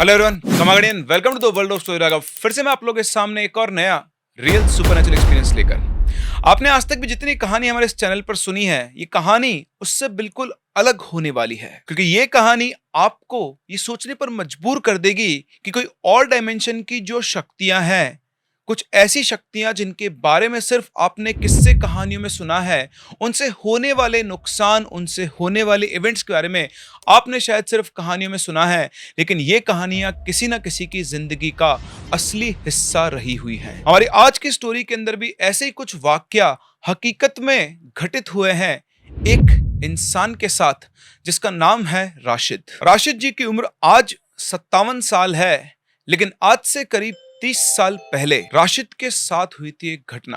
Hello everyone, कमागडियन, welcome to the world of story Raghav. फिर से मैं आप लोगों के सामने एक और नया रियल सुपरनैचुरल एक्सपीरियंस लेकर। आपने आज तक भी जितनी कहानी हमारे इस चैनल पर सुनी है, ये कहानी उससे बिल्कुल अलग होने वाली है, क्योंकि ये कहानी आपको ये सोचने पर मजबूर कर देगी कि कोई और डायमेंशन की जो शक्तियां हैं, कुछ ऐसी शक्तियां जिनके बारे में सिर्फ आपने किस्से कहानियों में सुना है, उनसे होने वाले नुकसान, उनसे होने वाले इवेंट्स के बारे में आपने शायद सिर्फ कहानियों में सुना है, लेकिन ये कहानियां किसी ना किसी की जिंदगी का असली हिस्सा रही हुई हैं। हमारी आज की स्टोरी के अंदर भी ऐसे ही कुछ वाकया हकीकत में घटित हुए हैं एक इंसान के साथ, जिसका नाम है राशिद। राशिद जी की उम्र आज 57 साल है, लेकिन आज से करीब 30 साल पहले राशिद के साथ हुई थी एक घटना।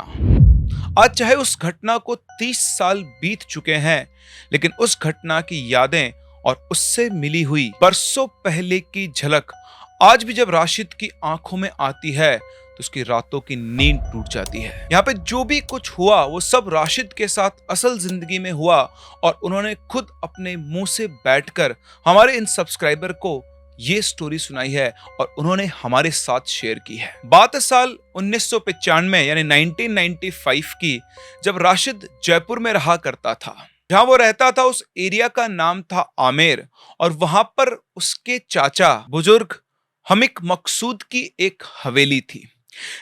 आज चाहे उस घटना को 30 साल बीत चुके हैं, लेकिन उस घटना की यादें और उससे मिली हुई बरसों पहले की झलक आज भी जब राशिद की आंखों में आती है तो उसकी रातों की नींद टूट जाती है। यहाँ पे जो भी कुछ हुआ वो सब राशिद के साथ असल जिंदगी में हुआ, और उन्होंने खुद अपने मुंह से बैठकर हमारे इन सब्सक्राइबर को ये स्टोरी सुनाई है और उन्होंने हमारे साथ शेयर की है। बात साल 1995 यानी 1995 की, जब राशिद जयपुर में रहा करता था। जहां वो रहता था उस एरिया का नाम था आमेर, और वहां पर उसके चाचा बुजुर्ग हमिक मकसूद की एक हवेली थी।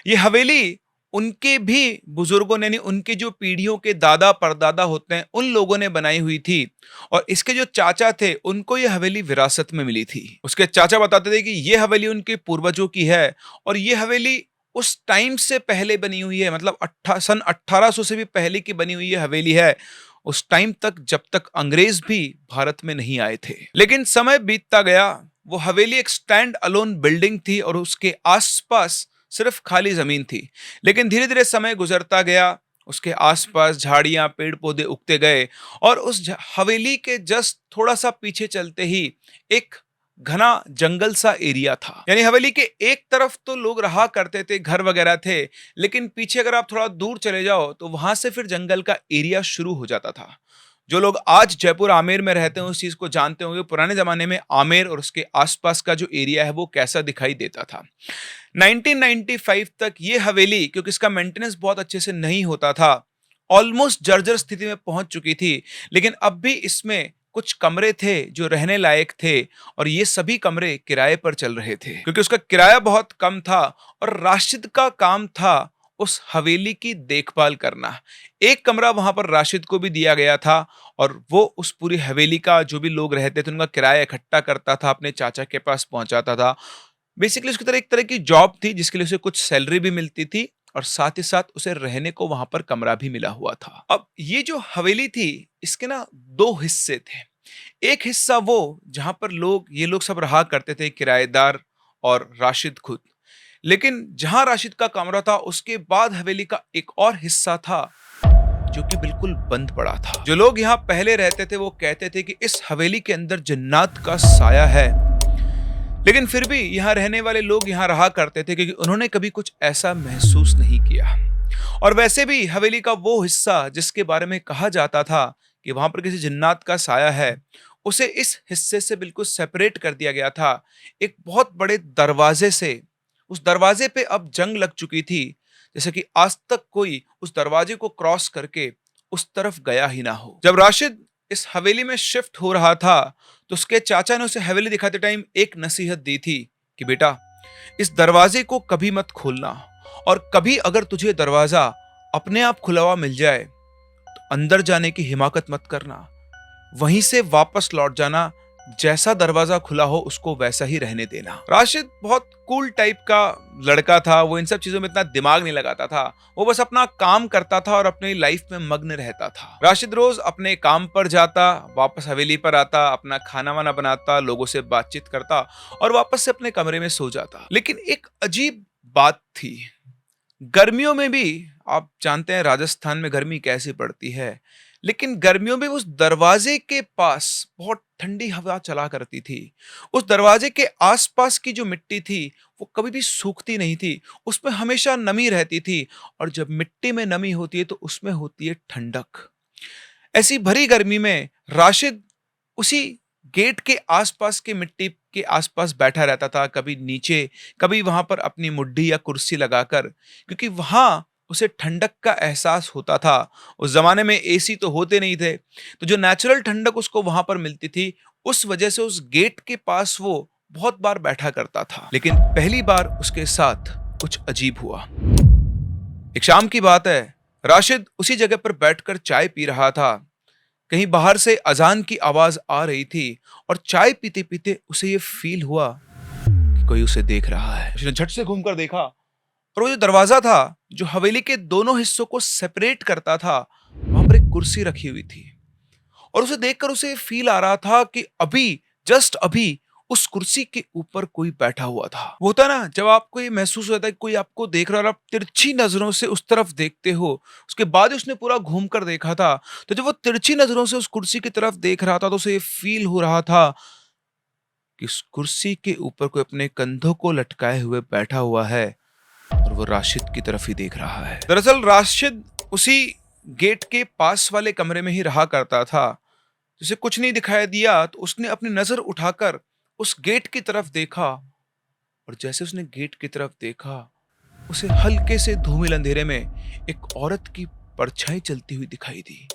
ये हवेली उनके भी बुजुर्गों ने, उनके जो पीढ़ियों के दादा परदादा होते हैं, उन लोगों ने बनाई हुई थी, और इसके जो चाचा थे उनको ये हवेली विरासत में मिली थी। उसके चाचा बताते थे कि ये हवेली उनके पूर्वजों की है, और ये हवेली उस टाइम से पहले बनी हुई है, मतलब सन 1800 से भी पहले की बनी हुई ये हवेली है, उस टाइम तक जब तक अंग्रेज भी भारत में नहीं आए थे। लेकिन समय बीतता गया, वो हवेली एक स्टैंड अलोन बिल्डिंग थी और उसके आसपास सिर्फ खाली जमीन थी। लेकिन धीरे धीरे समय गुजरता गया, उसके आसपास झाड़ियां पेड़ पौधे उगते गए, और उस हवेली के जस्ट थोड़ा सा पीछे चलते ही एक घना जंगल सा एरिया था। यानी हवेली के एक तरफ तो लोग रहा करते थे, घर वगैरह थे, लेकिन पीछे अगर आप थोड़ा दूर चले जाओ तो वहां से फिर जंगल का एरिया शुरू हो जाता था। जो लोग आज जयपुर आमेर में रहते हैं उस चीज को जानते होंगे, पुराने जमाने में आमेर और उसके आसपास का जो एरिया है वो कैसा दिखाई देता था। 1995 तक ये हवेली, क्योंकि इसका मेंटेनेंस बहुत अच्छे से नहीं होता था, ऑलमोस्ट जर्जर स्थिति में पहुंच चुकी थी। लेकिन अब भी इसमें कुछ कमरे थे जो रहने लायक थे, और ये सभी कमरे किराए पर चल रहे थे, क्योंकि उसका किराया बहुत कम था, और राशिद का काम था उस हवेली की देखभाल करना। एक कमरा वहां पर राशिद को भी दिया गया था, और वो उस पूरी हवेली का जो भी लोग रहते थे उनका किराया इकट्ठा करता था, अपने चाचा के पास पहुंचाता था। बेसिकली उसकी तरह एक तरह की जॉब थी जिसके लिए उसे कुछ सैलरी भी मिलती थी, और साथ ही साथ उसे रहने को वहां पर कमरा भी मिला हुआ था। अब ये जो हवेली थी, इसके ना दो हिस्से थे। एक हिस्सा वो जहां पर ये लोग सब रहा करते थे, किराएदार और राशिद खुद। लेकिन जहां राशिद का कमरा था, उसके बाद हवेली का एक और हिस्सा था जो कि बिल्कुल बंद पड़ा था। जो लोग यहाँ पहले रहते थे वो कहते थे कि इस हवेली के अंदर जन्नत का साया है, लेकिन फिर भी यहाँ रहने वाले लोग यहाँ रहा करते थे, क्योंकि उन्होंने कभी कुछ ऐसा महसूस नहीं किया। और वैसे भी हवेली का वो हिस्सा जिसके बारे में कहा जाता था कि वहां पर किसी जिन्नात का साया है, उसे इस हिस्से से बिल्कुल सेपरेट कर दिया गया था एक बहुत बड़े दरवाजे से। उस दरवाजे पे अब जंग लग चुकी थी, जैसे कि आज तक कोई उस दरवाजे को क्रॉस करके उस तरफ गया ही ना हो। जब राशिद इस हवेली में शिफ्ट हो रहा था तो उसके चाचा ने उसे हवेली दिखाते टाइम एक नसीहत दी थी कि बेटा, इस दरवाजे को कभी मत खोलना, और कभी अगर तुझे दरवाजा अपने आप खुला हुआ मिल जाए तो अंदर जाने की हिमाकत मत करना, वहीं से वापस लौट जाना, जैसा दरवाजा खुला हो उसको वैसा ही रहने देना। राशिद बहुत कूल टाइप का लड़का था, वो इन सब चीजों में इतना दिमाग नहीं लगाता था, वो बस अपना काम करता था और अपनी लाइफ में मग्न रहता था। राशिद रोज अपने काम पर जाता, वापस हवेली पर आता, अपना खाना वाना बनाता, लोगों से बातचीत करता, और वापस से अपने कमरे में सो जाता। लेकिन एक अजीब बात थी, गर्मियों में भी आप जानते हैं राजस्थान में गर्मी कैसी पड़ती है, लेकिन गर्मियों में उस दरवाजे के पास बहुत ठंडी हवा चला करती थी। उस दरवाजे के आसपास की जो मिट्टी थी वो कभी भी सूखती नहीं थी, उसमें हमेशा नमी रहती थी, और जब मिट्टी में नमी होती है तो उसमें होती है ठंडक। ऐसी भरी गर्मी में राशिद उसी गेट के आसपास के मिट्टी के आसपास बैठा रहता था, कभी नीचे, कभी वहां पर अपनी मुड्ढी या कुर्सी लगाकर, क्योंकि वहां उसे ठंडक का एहसास होता था। उस जमाने में एसी तो होते नहीं थे, तो जो नेचुरल ठंडक उसको वहां पर मिलती थी, उस वजह से उस गेट के पास वो बहुत बार बैठा करता था। लेकिन पहली बार उसके साथ कुछ अजीब हुआ। एक शाम की बात है, राशिद उसी जगह पर बैठकर चाय पी रहा था। कहीं बाहर से अजान की आवाज आ रही थी और चाय पीते पीते उसे ये फील हुआ कि कोई उसे देख रहा है। उसने झट से घूमकर देखा और वो जो दरवाजा था जो हवेली के दोनों हिस्सों को सेपरेट करता था, वहां पर एक कुर्सी रखी हुई थी। और उसे देखकर उसे फील आ रहा था कि अभी, जस्ट अभी, उस कुर्सी के ऊपर कोई बैठा हुआ था। वो होता है ना, जब आपको ये महसूस होता है कि कोई आपको देख रहा है और आप तिरछी नजरों से उस तरफ देखते हो। उसके बाद ही उसने पूरा घूम कर देखा था, तो जब वो तिरछी नजरों से उस कुर्सी की तरफ देख रहा था तो उसे ये फील हो रहा था कि उस कुर्सी के ऊपर कोई अपने कंधों को लटकाए हुए बैठा हुआ है और वो राशिद की तरफ ही देख रहा है। दरअसल राशिद उसी गेट के पास वाले कमरे में ही रहा करता था। जिसे कुछ नहीं दिखाई दिया तो उसने अपनी नजर उठाकर उस गेट की तरफ देखा, और जैसे उसने गेट की तरफ देखा, उसे हल्के से धूमिल अंधेरे में एक औरत की परछाई चलती हुई दिखाई दी।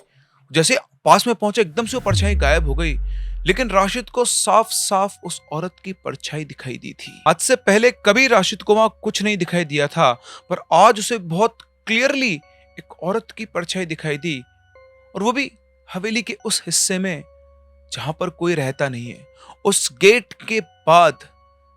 जैसे पास में पहुंचा, एकदम से वो परछाई गायब हो गई, लेकिन राशिद को साफ साफ उस औरत की परछाई दिखाई दी थी। आज से पहले कभी राशिद को वहां कुछ नहीं दिखाई दिया था, पर आज उसे बहुत क्लियरली एक औरत की परछाई दिखाई दी, और वो भी हवेली के उस हिस्से में जहां पर कोई रहता नहीं है, उस गेट के बाद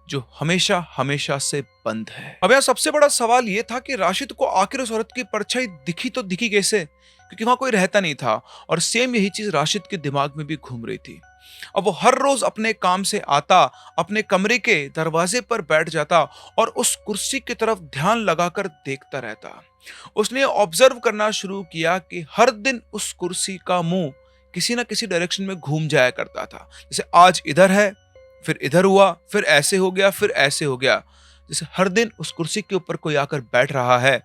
जो हमेशा हमेशा से बंद है। अब यहाँ सबसे बड़ा सवाल यह था कि राशिद को आखिर उस औरत की परछाई दिखी तो दिखी कैसे, क्योंकि वहां कोई रहता नहीं था। और सेम यही चीज राशिद के दिमाग में भी घूम रही थी। अब वो हर रोज अपने काम से आता, अपने कमरे के दरवाजे पर बैठ जाता और उस कुर्सी की तरफ ध्यान लगाकर देखता रहता। उसने ऑब्जर्व करना शुरू किया कि हर दिन उस कुर्सी का मुंह किसी ना किसी डायरेक्शन में घूम जाया करता था। जैसे आज इधर है, फिर इधर हुआ, फिर ऐसे हो गया, फिर ऐसे हो गया। जैसे हर दिन उस कुर्सी के ऊपर कोई आकर बैठ रहा है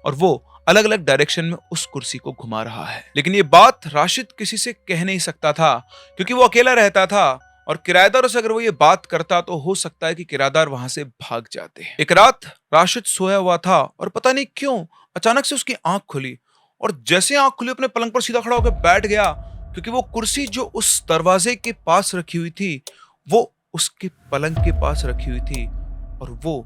और वो अलग अलग डायरेक्शन में उस कुर्सी को घुमा रहा है। लेकिन ये बात राशिद किसी से कह नहीं सकता था, क्योंकि वो अकेला रहता था, और किराएदारों से अगर वो ये बात करता तो हो सकता है कि किराएदार वहां से भाग जाते। एक रात राशिद सोया हुआ था और पता नहीं क्यों अचानक से उसकी आंख खुली, और जैसे आंख खुली अपने पलंग पर सीधा खड़ा होकर बैठ गया, क्योंकि वो कुर्सी जो उस दरवाजे के पास रखी हुई थी वो उसके पलंग के पास रखी हुई थी, और वो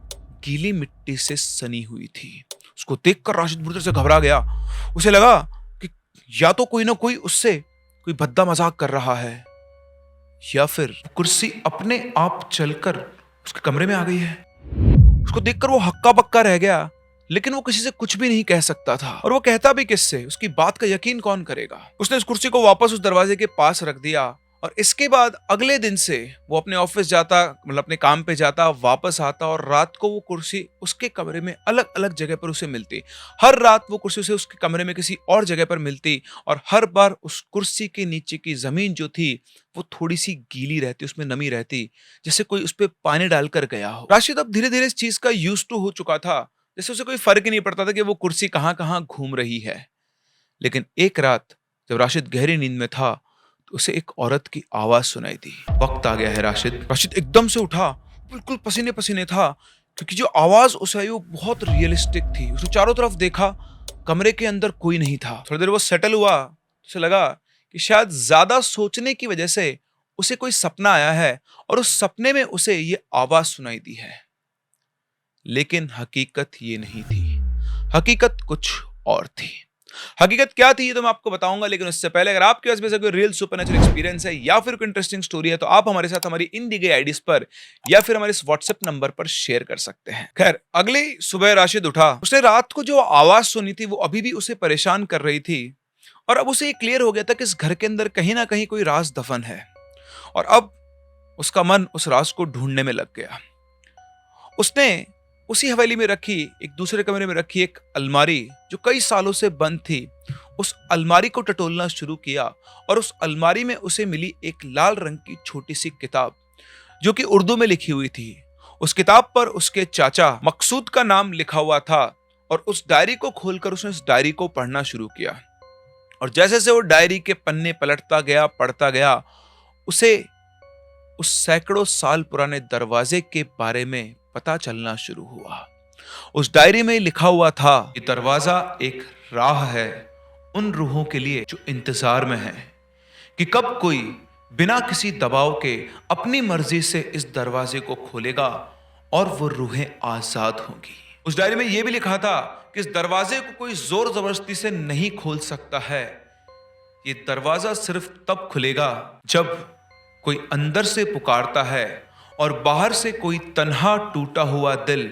गीली मिट्टी से सनी हुई थी। उसको देखकर राशिद बुरी तरह से घबरा गया। उसे लगा कि या तो कोई ना कोई उससे कोई भद्दा मजाक कर रहा है, या फिर कुर्सी अपने आप चलकर उसके कमरे में आ गई है। उसको देखकर वो हक्का बक्का रह गया, लेकिन वो किसी से कुछ भी नहीं कह सकता था, और वो कहता भी किससे, उसकी बात का यकीन कौन करेगा। उसने उस कुर्सी को वापस उस दरवाजे के पास रख दिया, और इसके बाद अगले दिन से वो अपने ऑफिस जाता, मतलब अपने काम पे जाता, वापस आता, और रात को वो कुर्सी उसके कमरे में अलग अलग जगह पर उसे मिलती। हर रात वो कुर्सी उसे उसके कमरे में किसी और जगह पर मिलती, और हर बार उस कुर्सी के नीचे की जमीन जो थी वो थोड़ी सी गीली रहती, उसमें नमी रहती, जैसे कोई उस पर पानी डालकर गया हो। राशिद अब धीरे धीरे इस चीज का यूज टू हो चुका था, जैसे उसे कोई फर्क ही नहीं पड़ता था कि वो कुर्सी कहाँ कहाँ घूम रही है। लेकिन एक रात जब राशिद गहरी नींद में था तो उसे एक औरत की आवाज सुनाई दी। वक्त आ गया है राशिद। राशिद एकदम से उठा, बिल्कुल पसीने पसीने था, क्योंकि जो आवाज उसे आई वो बहुत रियलिस्टिक थी। उसने चारों तरफ देखा, कमरे के अंदर कोई नहीं था। थोड़ी देर वो सेटल हुआ, उसे लगा कि शायद ज्यादा सोचने की वजह से उसे कोई सपना आया है और उस सपने में उसे ये आवाज सुनाई दी है। लेकिन हकीकत ये नहीं थी, हकीकत कुछ और थी। हकीकत क्या थी ये तो मैं आपको बताऊंगा, लेकिन उससे पहले अगर आपके पास भी कोई रियल सुपरनेचुरल एक्सपीरियंस है या फिर कोई इंटरेस्टिंग स्टोरी है तो आप हमारे साथ हमारी इन दी गई आईडीज पर या फिर हमारे इस व्हाट्सएप नंबर पर शेयर कर सकते हैं। खैर, अगली सुबह राशिद उठा। उसने रात को जो आवाज सुनी थी वो अभी भी उसे परेशान कर रही थी, और अब उसे ये क्लियर हो गया था कि इस घर के अंदर कहीं ना कहीं कोई राज दफन है, और अब उसका मन उस राज को ढूंढने में लग गया। उसने उसी हवेली में रखी, एक दूसरे कमरे में रखी एक अलमारी जो कई सालों से बंद थी, उस अलमारी को टटोलना शुरू किया, और उस अलमारी में उसे मिली एक लाल रंग की छोटी सी किताब जो कि उर्दू में लिखी हुई थी। उस किताब पर उसके चाचा मकसूद का नाम लिखा हुआ था, और उस डायरी को खोलकर उसने उस डायरी को पढ़ना शुरू किया। और जैसे जैसे वो डायरी के पन्ने पलटता गया, पढ़ता गया, उसे उस सैकड़ों साल पुराने दरवाजे के बारे में पता चलना शुरू हुआ। उस डायरी में लिखा हुआ था कि दरवाजा एक राह है उन रूहों के लिए जो इंतजार में हैं कि कब कोई बिना किसी दबाव के अपनी मर्जी से इस दरवाजे को खोलेगा और वो रूहें आजाद होंगी। उस डायरी में यह भी लिखा था कि इस दरवाजे को कोई जोर जबरदस्ती से नहीं खोल सकता है। ये दरवाजा सिर्फ तब खुलेगा जब कोई अंदर से पुकारता है और बाहर से कोई तन्हा टूटा हुआ दिल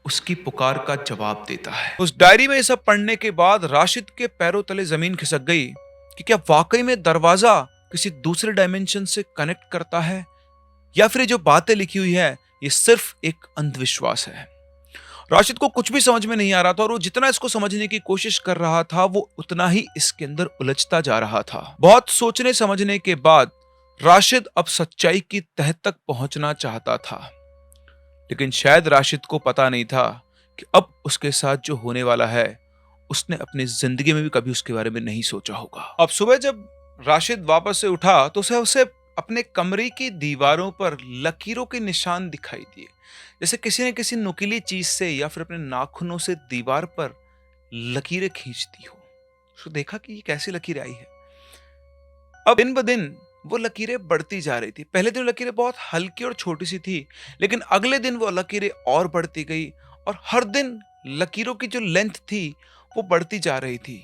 उसकी पुकार का जवाब देता है। उस डायरी में ये सब पढ़ने के बाद राशिद के पैरों तले जमीन खिसक गई कि क्या वाकई में दरवाजा किसी दूसरे डायमेंशन से कनेक्ट करता है या फिर ये जो बातें लिखी हुई है ये सिर्फ एक अंधविश्वास है। राशिद को कुछ भी समझ में नहीं आ रहा था और वो जितना इसको समझने की कोशिश कर रहा था वो उतना ही इसके अंदर उलझता जा रहा था। बहुत सोचने समझने के बाद राशिद अब सच्चाई की तह तक पहुंचना चाहता था, लेकिन शायद राशिद को पता नहीं था कि अब उसके साथ जो होने वाला है उसने अपनी जिंदगी में भी कभी उसके बारे में नहीं सोचा होगा। अब सुबह जब राशिद वापस से उठा तो उसे अपने कमरे की दीवारों पर लकीरों के निशान दिखाई दिए, जैसे किसी ने किसी नुकीली चीज से या फिर अपने नाखूनों से दीवार पर लकीरें खींचती हो। उसको देखा कि ये कैसी लकीरें आई है। अब दिन ब दिन वो लकीरें बढ़ती जा रही थी। पहले दिन लकीरें बहुत हल्की और छोटी सी थी, लेकिन अगले दिन वो लकीरें और बढ़ती गई और हर दिन लकीरों की जो लेंथ थी वो बढ़ती जा रही थी।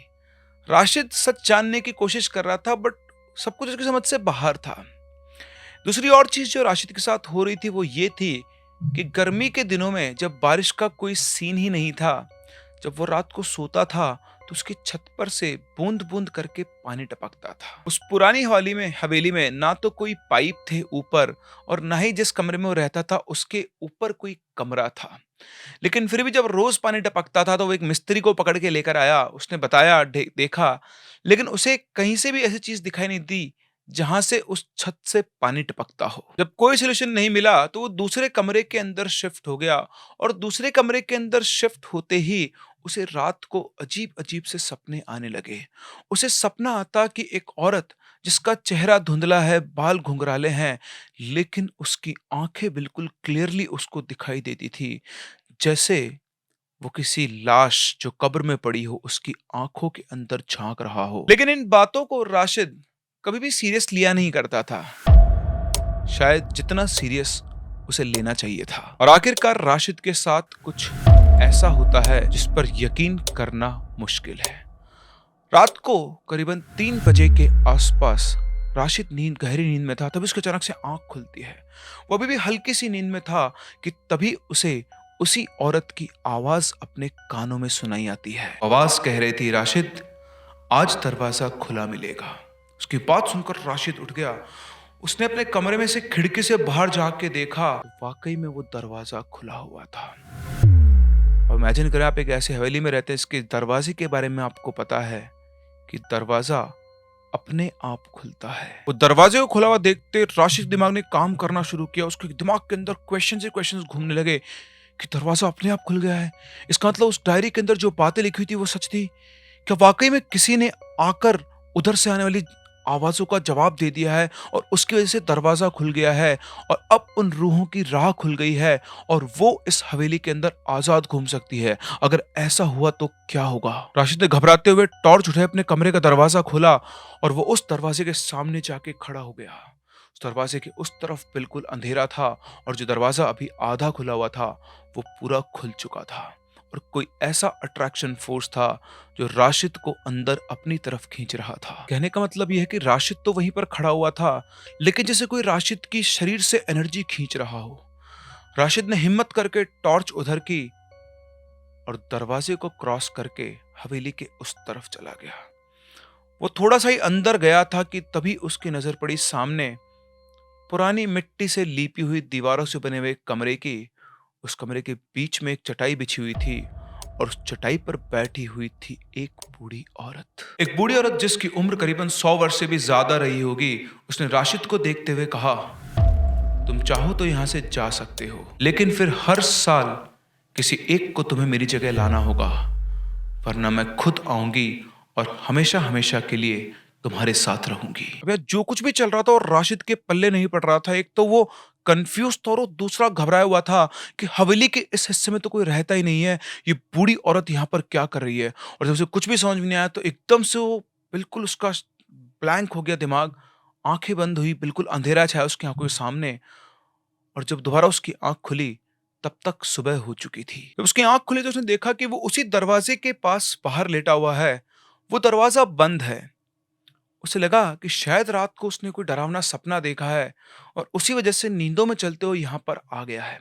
राशिद सच जानने की कोशिश कर रहा था, बट सब कुछ उसकी समझ से बाहर था। दूसरी और चीज जो राशिद के साथ हो रही थी वो ये थी कि गर्मी के दिनों में जब बारिश का कोई सीन ही नहीं था, जब वो रात को सोता था तो उसकी छत पर से बूंद बूंद करके पानी टपकता था। उस पुरानी हवेली में ना तो कोई पाइप थे ऊपर और ना ही जिस कमरे में वो रहता था उसके ऊपर कोई कमरा था, लेकिन फिर भी जब रोज पानी टपकता था तो वो एक मिस्त्री को पकड़ के लेकर आया। उसने बताया, देखा, लेकिन उसे कहीं से भी ऐसी चीज दिखाई नहीं दी जहां से उस छत से पानी टपकता हो। जब कोई सोल्यूशन नहीं मिला तो वो दूसरे कमरे के अंदर शिफ्ट हो गया और दूसरे कमरे के अंदर शिफ्ट होते ही उसे रात को अजीब अजीब से सपने आने लगे। उसे सपना आता कि एक औरत जिसका चेहरा धुंधला है, बाल घुंघराले हैं, लेकिन उसकी आंखें बिल्कुल क्लियरली उसको दिखाई देती थी, जैसे वो किसी लाश जो कब्र में पड़ी हो उसकी आंखों के अंदर झांक रहा हो। लेकिन इन बातों को राशिद कभी भी सीरियस लिया नहीं करता था, शायद जितना सीरियस उसे लेना चाहिए था। और आखिरकार राशिद के साथ कुछ ऐसा होता है जिस पर यकीन करना मुश्किल है। रात को करीबन 3 बजे के आसपास राशिद गहरी नींद में था, तभी उसके अचानक से आंख खुलती है। वो अभी भी हल्की सी नींद में था कि तभी उसे उसी औरत की आवाज अपने कानों में सुनाई आती है। आवाज कह रही थी, राशिद आज दरवाजा खुला मिलेगा। उसकी बात सुनकर राशिद उठ गया। उसने अपने कमरे में से खिड़की से बाहर झांक के देखा, वाकई में वो दरवाजा खुला हुआ था। अब इमेजिन करें आप एक ऐसी हवेली में रहते हैं इसके दरवाजे के बारे में आपको पता है कि दरवाजा अपने आप खुलता है। वो दरवाजे को खुला हुआ देखते राशिद दिमाग ने काम करना शुरू किया। उसके दिमाग के अंदर क्वेश्चन घूमने लगे कि दरवाजा अपने आप खुल गया है, इसका मतलब उस डायरी के अंदर जो बातें लिखी हुई थी वो सच थी। क्या वाकई में किसी ने आकर उधर से आने वाली आवाजों का जवाब दे दिया है और उसकी वजह से दरवाजा खुल गया है और अब उन रूहों की राह खुल गई है और वो इस हवेली के अंदर आजाद घूम सकती है। अगर ऐसा हुआ तो क्या होगा? राशिद ने घबराते हुए टॉर्च उठाए, अपने कमरे का दरवाजा खोला और वो उस दरवाजे के सामने जाके खड़ा हो गया। उस दरवाजे के उस तरफ बिल्कुल अंधेरा था और जो दरवाजा अभी आधा खुला हुआ था वो पूरा खुल चुका था और कोई ऐसा अट्रैक्शन फोर्स था जो राशिद को अंदर अपनी तरफ खींच रहा था। कहने का मतलब यह है कि राशिद तो वहीं पर खड़ा हुआ था, लेकिन जैसे कोई राशिद की शरीर से एनर्जी खींच रहा हो। राशिद ने हिम्मत करके टॉर्च उधर की और दरवाजे को क्रॉस करके हवेली के उस तरफ चला गया। वो थोड़ा सा ही अंदर गया था कि तभी उसकी नजर पड़ी सामने पुरानी मिट्टी से लीपी हुई दीवारों से बने हुए कमरे की। उस कमरे के बीच में एक चटाई बिछी हुई थी और उस चटाई पर बैठी हुई थी एक बूढ़ी औरत जिसकी उम्र करीबन 100 वर्ष से भी ज्यादा रही होगी। उसने राशिद को देखते हुए कहा, तुम चाहो तो यहां से जा सकते हो, लेकिन फिर हर साल किसी एक को तुम्हें मेरी जगह लाना होगा, वरना मैं खुद आऊंगी और हमेशा हमेशा के लिए तुम्हारे साथ रहूंगी। अब यार जो कुछ भी चल रहा था और राशिद के पल्ले नहीं पड़ रहा था। एक तो वो कंफ्यूज था और दूसरा घबराया हुआ था कि हवेली के इस हिस्से में तो कोई रहता ही नहीं है, ये बूढ़ी औरत यहाँ पर क्या कर रही है। और जब उसे कुछ भी समझ में नहीं आया तो एकदम से वो बिल्कुल उसका ब्लैंक हो गया दिमाग। आंखें बंद हुई, बिल्कुल अंधेरा छाया उसकी आंखों के सामने। और जब दोबारा उसकी आंख खुली तब तक सुबह हो चुकी थी। जब उसकी आंख खुली तो उसने देखा कि वो उसी दरवाजे के पास बाहर लेटा हुआ है। वो दरवाजा बंद है। उसे लगा कि शायद रात को उसने कोई डरावना सपना देखा है और उसी वजह से नींदों में चलते हुए यहाँ पर आ गया है।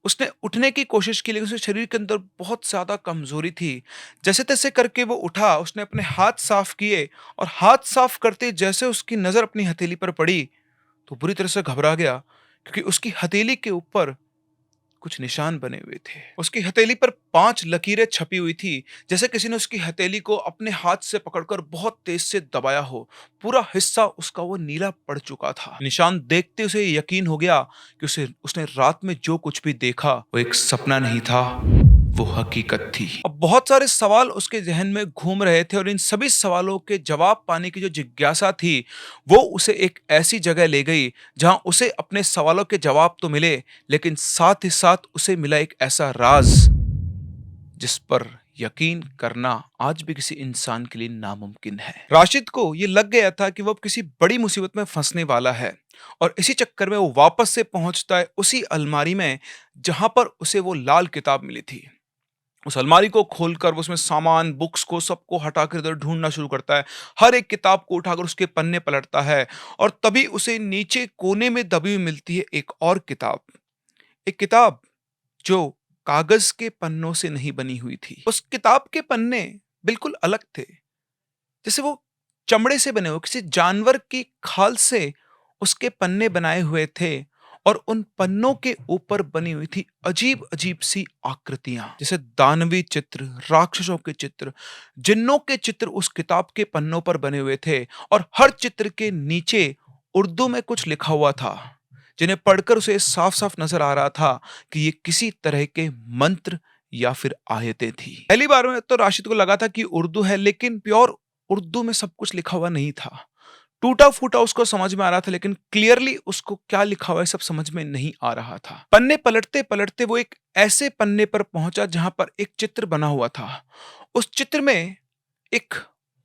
उसने उठने की कोशिश की लेकिन उसके शरीर के अंदर बहुत ज्यादा कमजोरी थी। जैसे तैसे करके वो उठा, उसने अपने हाथ साफ किए और हाथ साफ करते जैसे उसकी नजर अपनी हथेली पर पड़ी तो बुरी तरह से घबरा गया, क्योंकि उसकी हथेली के ऊपर कुछ निशान बने हुए थे। उसकी हथेली पर 5 लकीरें छपी हुई थी, जैसे किसी ने उसकी हथेली को अपने हाथ से पकड़कर बहुत तेज से दबाया हो। पूरा हिस्सा उसका वो नीला पड़ चुका था। निशान देखते उसे यकीन हो गया कि उसे उसने रात में जो कुछ भी देखा वो एक सपना नहीं था, वो हकीकत थी। अब बहुत सारे सवाल उसके जहन में घूम रहे थे और इन सभी सवालों के जवाब पाने की जो जिज्ञासा थी वो उसे एक ऐसी जगह ले गई जहां उसे अपने सवालों के जवाब तो मिले, लेकिन साथ ही साथ उसे मिला एक ऐसा राज जिस पर यकीन करना आज भी किसी इंसान के लिए नामुमकिन है। राशिद को ये लग गया था कि वो अब किसी बड़ी मुसीबत में फंसने वाला है और इसी चक्कर में वो वापस से पहुंचता है उसी अलमारी में जहां पर उसे वो लाल किताब मिली थी। उस अलमारी को खोलकर वो उसमें सामान, बुक्स को सबको हटाकर इधर ढूंढना शुरू करता है। हर एक किताब को उठाकर उसके पन्ने पलटता है और तभी उसे नीचे कोने में दबी हुई मिलती है एक और किताब। एक किताब जो कागज के पन्नों से नहीं बनी हुई थी। उस किताब के पन्ने बिल्कुल अलग थे, जैसे वो चमड़े से बने हुए किसी जानवर की खाल से उसके पन्ने बनाए हुए थे और उन पन्नों के ऊपर बनी हुई थी अजीब अजीब सी आकृतियां, जैसे दानवी चित्र, राक्षसों के चित्र, जिन्नों के चित्र उस किताब के पन्नों पर बने हुए थे। और हर चित्र के नीचे उर्दू में कुछ लिखा हुआ था, जिन्हें पढ़कर उसे साफ साफ नजर आ रहा था कि ये किसी तरह के मंत्र या फिर आयतें थी। पहली बार में तो राशिद को लगा था कि उर्दू है, लेकिन प्योर उर्दू में सब कुछ लिखा हुआ नहीं था। टूटा फूटा उसको समझ में आ रहा था, लेकिन क्लियरली उसको क्या लिखा हुआ है सब समझ में नहीं आ रहा था। पन्ने पलटते पलटते वो एक ऐसे पन्ने पर पहुंचा जहां पर एक चित्र बना हुआ था। उस चित्र में एक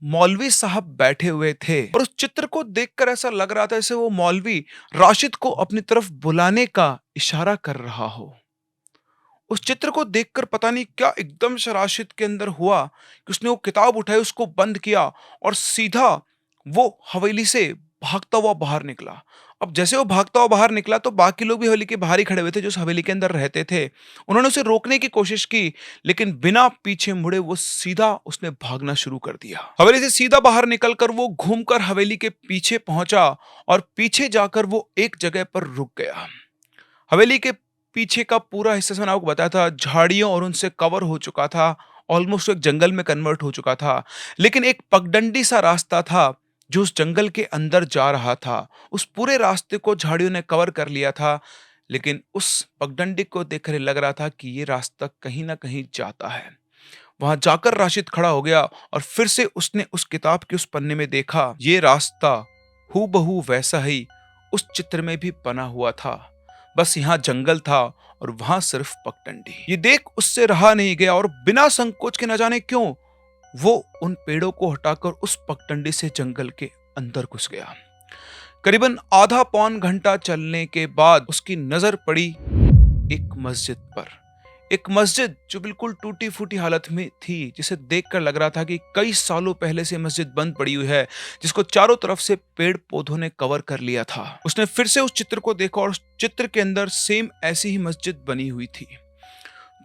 मौलवी साहब बैठे हुए थे और उस चित्र को देखकर ऐसा लग रहा था जैसे वो मौलवी राशिद को अपनी तरफ बुलाने का इशारा कर रहा हो। उस चित्र को देखकर पता नहीं क्या एकदम से राशिद के अंदर हुआ कि उसने वो किताब उठाई, उसको बंद किया और सीधा वो हवेली से भागता हुआ बाहर निकला। अब जैसे वो भागता हुआ बाहर निकला तो बाकी लोग भी हवेली के बाहर ही खड़े हुए थे जो उस हवेली के अंदर रहते थे। उन्होंने उसे रोकने की कोशिश की, लेकिन बिना पीछे मुड़े वो सीधा उसने भागना शुरू कर दिया। हवेली से सीधा बाहर निकलकर वो घूमकर हवेली के पीछे पहुंचा और पीछे जाकर वो एक जगह पर रुक गया। हवेली के पीछे का पूरा हिस्सा मैंने आपको बताया था झाड़ियों और उनसे कवर हो चुका था, ऑलमोस्ट एक जंगल में कन्वर्ट हो चुका था। लेकिन एक पगडंडी सा रास्ता था जो उस जंगल के अंदर जा रहा था। उस पूरे रास्ते को झाड़ियों ने कवर कर लिया था, लेकिन उस पगडंडी को देखकर लग रहा था कि ये रास्ता कहीं ना कहीं जाता है। वहां जाकर राशिद खड़ा हो गया और फिर से उसने उस किताब के उस पन्ने में देखा, ये रास्ता हूबहू वैसा ही उस चित्र में भी बना हुआ था, बस यहाँ जंगल था और वहां सिर्फ पगडंडी। ये देख उससे रहा नहीं गया और बिना संकोच के न जाने क्यों वो उन पेड़ों को हटाकर उस पगडंडी से जंगल के अंदर घुस गया। करीबन आधा पौन घंटा चलने के बाद उसकी नजर पड़ी एक मस्जिद पर। एक मस्जिद जो बिल्कुल टूटी फूटी हालत में थी, जिसे देखकर लग रहा था कि कई सालों पहले से मस्जिद बंद पड़ी हुई है, जिसको चारों तरफ से पेड़ पौधों ने कवर कर लिया था। उसने फिर से उस चित्र को देखा और उस चित्र के अंदर सेम ऐसी ही मस्जिद बनी हुई थी।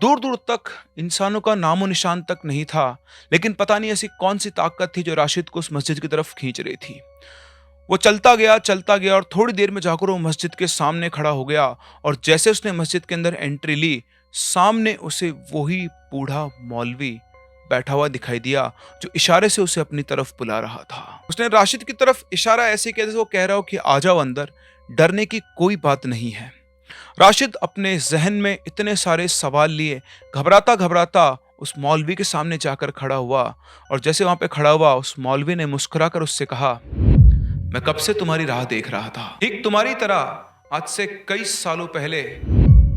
दूर दूर तक इंसानों का नामो निशान तक नहीं था, लेकिन पता नहीं ऐसी कौन सी ताकत थी जो राशिद को उस मस्जिद की तरफ खींच रही थी। वो चलता गया और थोड़ी देर में जाकर वो मस्जिद के सामने खड़ा हो गया और जैसे उसने मस्जिद के अंदर एंट्री ली, सामने उसे वही बूढ़ा मौलवी बैठा हुआ दिखाई दिया जो इशारे से उसे अपनी तरफ बुला रहा था। उसने राशिद की तरफ इशारा ऐसे किया जैसे वो कह रहा हो कि आ जाओ अंदर, डरने की कोई बात नहीं है। राशिद अपने जहन में इतने सारे सवाल लिए घबराता घबराता उस मौलवी के सामने जाकर खड़ा हुआ और जैसे वहां पे खड़ा हुआ उस मौलवी ने मुस्कुराकर उससे कहा, मैं कब से तुम्हारी राह देख रहा था। ठीक तुम्हारी तरह आज से कई सालों पहले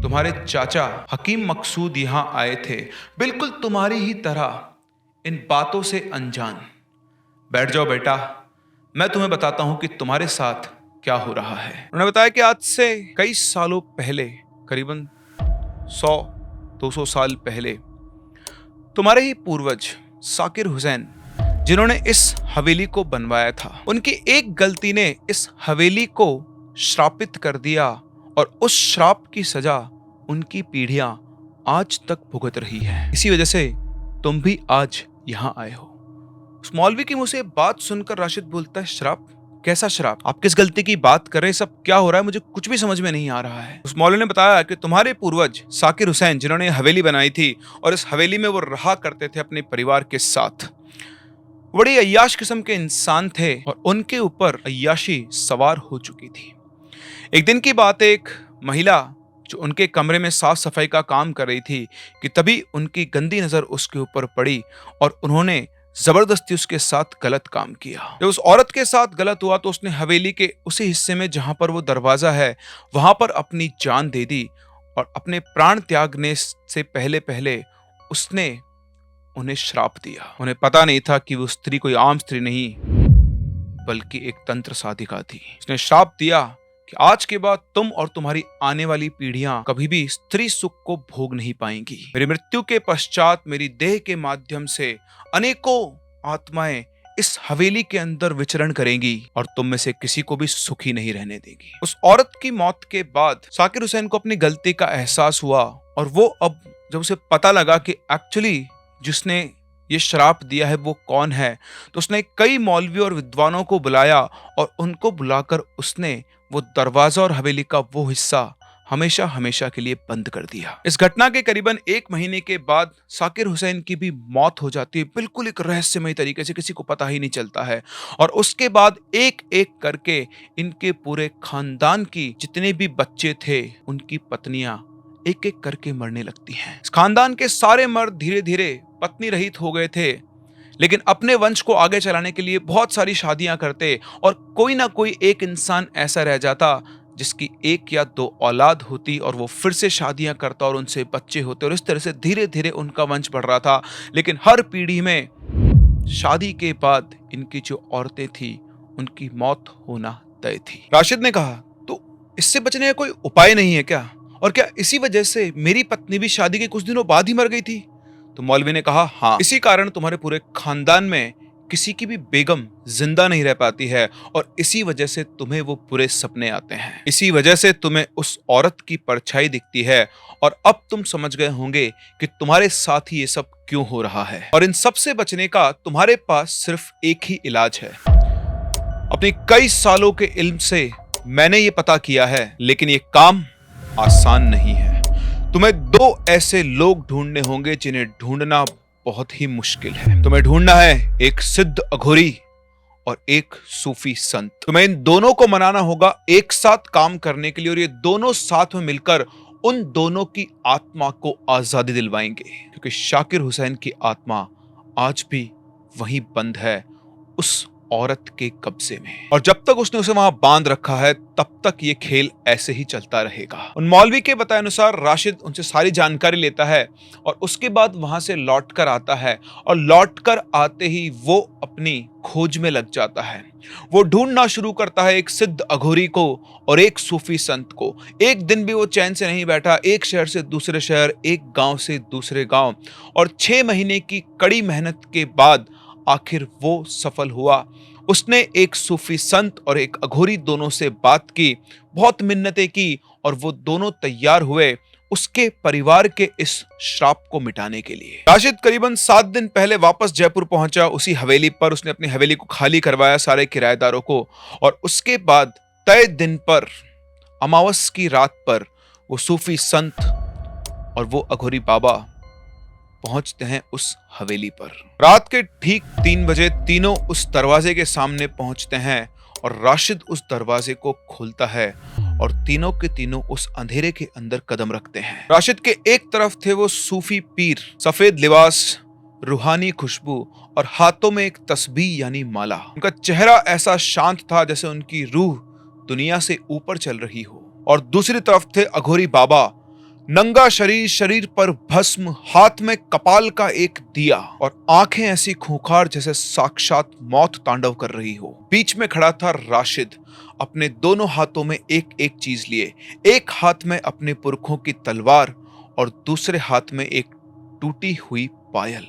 तुम्हारे चाचा हकीम मकसूद यहाँ आए थे, बिल्कुल तुम्हारी ही तरह इन बातों से अनजान। बैठ जाओ बेटा, मैं तुम्हें बताता हूं कि तुम्हारे साथ क्या हो रहा है। उन्होंने बताया कि आज से कई सालों पहले, करीबन 100-200 साल पहले, तुम्हारे ही पूर्वज साकिर हुसैन जिन्होंने इस हवेली को बनवाया था, उनकी एक गलती ने इस हवेली को श्रापित कर दिया और उस श्राप की सजा उनकी पीढ़ियां आज तक भुगत रही है। इसी वजह से तुम भी आज यहां आए हो। उस मौलवी की मुंह से बात सुनकर राशिद बोलता है, श्राप? कैसा श्राप? आप किस गलती की बात कर रहे हैं? सब क्या हो रहा है? मुझे कुछ भी समझ में नहीं आ रहा है। उस मौलवी ने बताया कि तुम्हारे पूर्वज साकिर हुसैन जिन्होंने हवेली बनाई थी और इस हवेली में वो रहा करते थे अपने परिवार के साथ, बड़ी अय्याश किस्म के इंसान थे और उनके ऊपर अय्याशी सवार हो चुकी थी। एक दिन की बात, एक महिला जो उनके कमरे में साफ सफाई का काम कर रही थी कि तभी उनकी गंदी नजर उसके ऊपर पड़ी और उन्होंने जबरदस्ती उसके साथ गलत काम किया। जब उस औरत के साथ गलत हुआ तो उसने हवेली के उसी हिस्से में जहां पर वो दरवाजा है वहां पर अपनी जान दे दी और अपने प्राण त्यागने से पहले पहले उसने उन्हें श्राप दिया। उन्हें पता नहीं था कि वो स्त्री कोई आम स्त्री नहीं बल्कि एक तंत्र साधिका थी। उसने श्राप दिया कि आज के बाद तुम और तुम्हारी आने वाली पीढ़ियां कभी भी स्त्री सुख को भोग नहीं पाएंगी। मेरी मृत्यु के पश्चात मेरी देह के माध्यम से अनेकों आत्माएं इस हवेली के अंदर विचरण करेंगी और तुम में से किसी को भी सुखी नहीं रहने देगी। उस औरत की मौत के बाद साकिर हुसैन को अपनी गलती का एहसास हुआ और वो अब जब उसे पता लगा कि एक्चुअली जिसने ये श्राप दिया है वो कौन है, तो उसने कई मौलवी और विद्वानों को बुलाया और उनको बुलाकर उसने वो दरवाजा और हवेली का वो हिस्सा हमेशा हमेशा के लिए बंद कर दिया। इस घटना के करीबन 1 महीने के बाद साकिर हुसैन की भी मौत हो जाती है, बिल्कुल एक रहस्यमय तरीके से, किसी को पता ही नहीं चलता है। और उसके बाद एक एक करके इनके पूरे खानदान की जितने भी बच्चे थे उनकी पत्नियां एक एक करके मरने लगती हैं। इस खानदान के सारे मर्द धीरे धीरे पत्नी रहित हो गए थे, लेकिन अपने वंश को आगे चलाने के लिए बहुत सारी शादियां करते और कोई ना कोई एक इंसान ऐसा रह जाता जिसकी 1 या 2 औलाद होती और वो फिर से शादियां करता और उनसे बच्चे होते और इस तरह से धीरे धीरे उनका वंश बढ़ रहा था। लेकिन हर पीढ़ी में शादी के बाद इनकी जो औरतें थी उनकी मौत होना तय थी। राशिद ने कहा, तो इससे बचने का कोई उपाय नहीं है क्या? और क्या इसी वजह से मेरी पत्नी भी शादी के कुछ दिनों बाद ही मर गई थी? तो मौलवी ने कहा, हाँ, इसी कारण तुम्हारे पूरे खानदान में किसी की भी बेगम जिंदा नहीं रह पाती है और इसी वजह से तुम्हें वो बुरे सपने आते हैं। इसी वजह से तुम्हें उस औरत की परछाई दिखती है और अब तुम समझ गए होंगे कि तुम्हारे साथ ही ये सब क्यों हो रहा है। और इन सब से बचने का तुम्हारे पास सिर्फ एक ही इलाज है। अपनी कई सालों के इल्म से मैंने ये पता किया है, लेकिन ये काम आसान नहीं है। तुम्हें 2 ऐसे लोग ढूंढने होंगे जिन्हें ढूंढना बहुत ही मुश्किल है। तुम्हें ढूंढना है एक सिद्ध अघोरी और एक सूफी संत। तुम्हें इन दोनों को मनाना होगा एक साथ काम करने के लिए और ये दोनों साथ में मिलकर उन दोनों की आत्मा को आजादी दिलवाएंगे, क्योंकि शाकिर हुसैन की आत्मा आज भी वहीं बंद है उस औरत के कब्जे में, और जब तक उसने उसे वहां बांध रखा है तब तक ये खेल ऐसे ही चलता रहेगा। उन मौलवी के बताए अनुसार राशिद उनसे सारी जानकारी लेता है और उसके बाद वहां से लौटकर आता है और लौटकर आते ही वो अपनी खोज में लग जाता है। वो ढूंढना शुरू करता है एक सिद्ध अघोरी को और एक सूफी संत को। एक दिन भी वो चैन से नहीं बैठा, एक शहर से दूसरे शहर, एक गांव से दूसरे गांव, और 6 महीने की कड़ी मेहनत के बाद आखिर वो सफल हुआ। उसने एक सूफी संत और एक अघोरी दोनों से बात की, बहुत मिन्नतें की और वो दोनों तैयार हुए उसके परिवार के इस श्राप को मिटाने के लिए। राशिद करीबन 7 दिन पहले वापस जयपुर पहुंचा। उसी हवेली पर उसने अपनी हवेली को खाली करवाया सारे किराएदारों को, और उसके बाद तय दिन पर, अमावस की रात पर, वो सूफी संत और वो अघोरी बाबा पहुंचते हैं उस हवेली पर। रात के ठीक 3 बजे तीनों उस दरवाजे के सामने पहुंचते हैं और राशिद उस दरवाजे को खोलता है और तीनों के तीनों उस अंधेरे के अंदर कदम रखते हैं। राशिद के एक तरफ थे वो सूफी पीर, सफेद लिबास, रूहानी खुशबू और हाथों में एक तस्बीह यानी माला। उनका चेहरा ऐसा शांत था जैसे उनकी रूह दुनिया से ऊपर चल रही हो। और दूसरी तरफ थे अघोरी बाबा, नंगा शरीर, शरीर पर भस्म, हाथ में कपाल का एक दिया और आंखें ऐसी खूंखार जैसे साक्षात मौत तांडव कर रही हो। बीच में खड़ा था राशिद, अपने दोनों हाथों में एक एक चीज लिए। एक हाथ में अपने पुरखों की तलवार और दूसरे हाथ में एक टूटी हुई पायल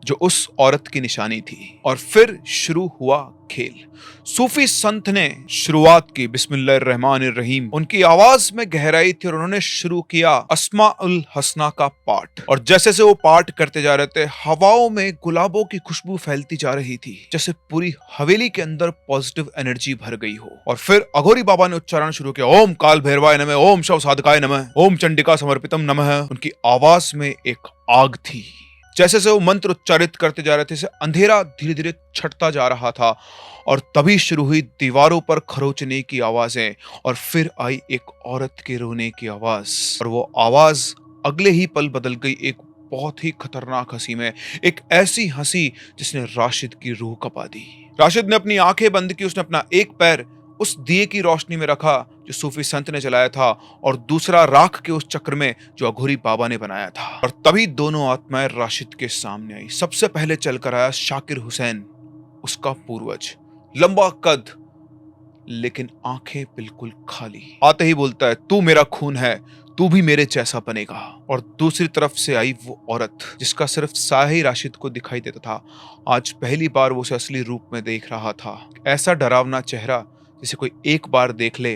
जो उस औरत की निशानी थी। और फिर शुरू हुआ खेल। सूफी संत ने शुरुआत की बिस्मिल्लाहिर्रहमानिर्रहीम। उनकी आवाज में गहराई थी और उन्होंने शुरू किया अस्माउल हसना का पाठ। और जैसे से वो पाठ करते जा रहे थे, हवाओं में गुलाबों की खुशबू फैलती जा रही थी, जैसे पूरी हवेली के अंदर पॉजिटिव एनर्जी भर गई हो। और फिर अघोरी बाबा ने उच्चारण शुरू किया, ओम काल भैरवाय नमः, ओम शव साधकाय नमः, ओम चंडिका समर्पितम नमः। उनकी आवाज में एक आग थी। जैसे से वो मंत्र उच्चारित करते जा रहे थे, अंधेरा धीरे धीरे छटता जा रहा था। और तभी शुरू हुई दीवारों पर खरोचने की आवाजें, और फिर आई एक औरत के रोने की आवाज। और वो आवाज अगले ही पल बदल गई एक बहुत ही खतरनाक हंसी में, एक ऐसी हंसी जिसने राशिद की रूह कपा दी। राशिद ने अपनी आंखें बंद की, उसने अपना एक पैर उस दिए की रोशनी में रखा जो सूफी संत ने जलाया था, और दूसरा राख के उस चक्र में जो अघोरी बाबा ने बनाया था। और तभी दोनों आत्माएं राशिद के सामने आई। सबसे पहले चलकर आया शाकिर हुसैन, उसका पूर्वज, लंबा कद लेकिन आंखें बिल्कुल खाली। आते ही बोलता है, तू मेरा खून है, तू भी मेरे जैसा बनेगा। और दूसरी तरफ से आई वो औरत जिसका सिर्फ साया ही राशिद को दिखाई देता था। आज पहली बार वो उसे असली रूप में देख रहा था। ऐसा डरावना चेहरा जिसे कोई एक बार देख ले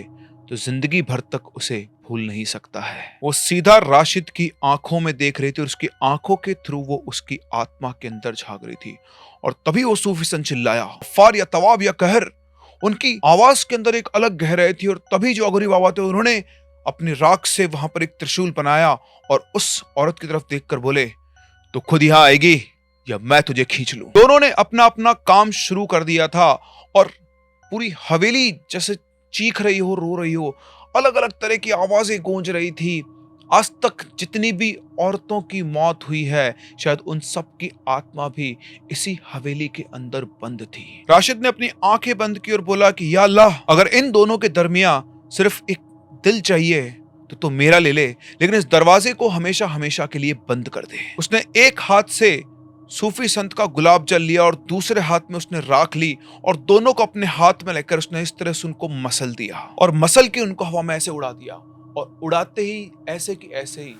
तो जिंदगी भर तक उसे भूल नहीं सकता है। वो सीधा राशिद की आंखों में देख रही थी और उसकी आंखों के थ्रू वो उसकी आत्मा के अंदर झांक रही थी। और तभी वो सूफी संत चिल्लाया, फार या तवाब या कहर। उनकी आवाज के अंदर एक अलग गहराई थी। और तभी जो अघोरी बाबा थे, उन्होंने अपनी राख से वहां पर एक त्रिशूल बनाया और उस औरत की तरफ देखकर बोले, तो खुद यहां आएगी या मैं तुझे खींच लूं। दोनों ने अपना अपना काम शुरू कर दिया था और पूरी हवेली जैसे चीख रही हो, रो रही हो, अलग अलग तरह की आवाजें गूंज रही थी। आज तक जितनी भी औरतों की मौत हुई है, शायद उन सब की आत्मा भी इसी हवेली के अंदर बंद थी। राशिद ने अपनी आंखें बंद की और बोला कि या अल्लाह, अगर इन दोनों के दरमियां सिर्फ एक दिल चाहिए तो तू मेरा ले ले, लेकिन इस दरवाजे को हमेशा हमेशा के लिए बंद कर दे। उसने एक हाथ से सूफी संत का गुलाब जल लिया और दूसरे हाथ में उसने राख ली और दोनों को अपने हाथ में लेकर उसने इस तरह से उनको मसल दिया और मसल के उनको हवा में ऐसे उड़ा दिया। और उड़ाते ही ऐसे की ऐसे ही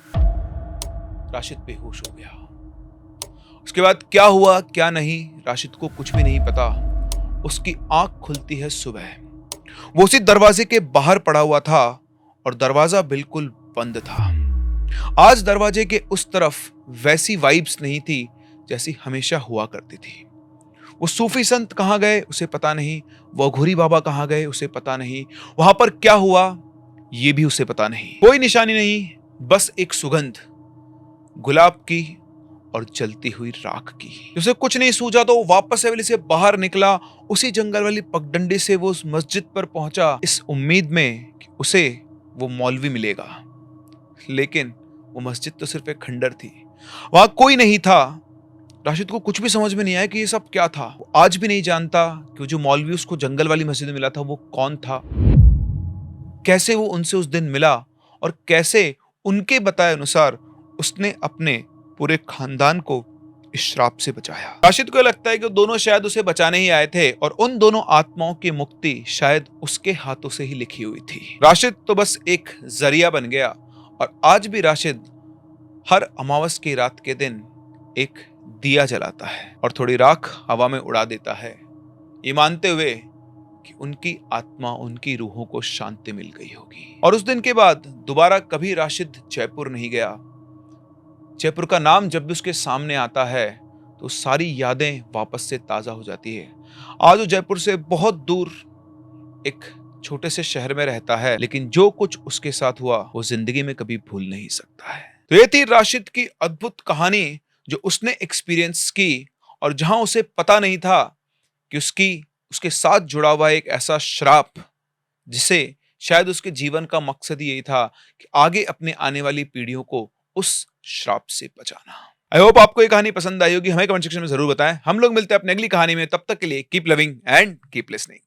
राशिद बेहोश हो गया। उसके बाद क्या हुआ क्या नहीं, राशिद को कुछ भी नहीं पता। उसकी आंख खुलती है सुबह। वो उसी दरवाजे के बाहर पड़ा हुआ था और दरवाजा बिल्कुल बंद था। आज दरवाजे के उस तरफ वैसी वाइब्स नहीं थी जैसी हमेशा हुआ करती थी। वो सूफी संत कहां गए उसे पता नहीं, वो अघोरी बाबा कहां गए उसे पता नहीं, वहां पर क्या हुआ ये भी उसे पता नहीं। कोई निशानी नहीं, बस एक सुगंध गुलाब की और जलती हुई राख की। उसे कुछ नहीं सूझा तो वो वापस हवेली से बाहर निकला। उसी जंगल वाली पगडंडी से वो उस मस्जिद पर पहुंचा, इस उम्मीद में कि उसे वो मौलवी मिलेगा। लेकिन वो मस्जिद तो सिर्फ एक खंडर थी, वहां कोई नहीं था। राशिद को कुछ भी समझ में नहीं आया कि ये सब क्या था। वो आज भी नहीं जानता कि जो मौलवी उसको जंगल वाली मस्जिद में मिला था वो कौन था, कैसे वो उनसे उस दिन मिला और कैसे उनके बताए अनुसार उसने अपने पूरे खानदान को इस श्राप से बचाया। राशिद को लगता है कि दोनों शायद उसे बचाने ही आए थे और उन दोनों आत्माओं की मुक्ति शायद उसके हाथों से ही लिखी हुई थी। राशिद तो बस एक जरिया बन गया और आज भी राशिद हर अमावस की रात के दिन एक दिया जलाता है और थोड़ी राख हवा में उड़ा देता है, ये मानते हुए कि उनकी आत्मा, उनकी रूहों को शांति मिल गई होगी। और उस दिन के बाद दोबारा कभी राशिद जयपुर नहीं गया। जयपुर का नाम जब भी उसके सामने आता है तो सारी यादें वापस से ताजा हो जाती है। आज वो जयपुर से बहुत दूर एक छोटे से शहर में रहता है, लेकिन जो कुछ उसके साथ हुआ वो जिंदगी में कभी भूल नहीं सकता है। तो ये थी राशिद की अद्भुत कहानी जो उसने एक्सपीरियंस की और जहां उसे पता नहीं था कि उसके साथ जुड़ा हुआ एक ऐसा श्राप जिसे शायद उसके जीवन का मकसद ही यही था कि आगे अपने आने वाली पीढ़ियों को उस श्राप से बचाना। आई होप आपको ये कहानी पसंद आई होगी। हमें कमेंट सेक्शन में जरूर बताएं। हम लोग मिलते हैं अपनी अगली कहानी में। तब तक के लिए keep loving and keep listening.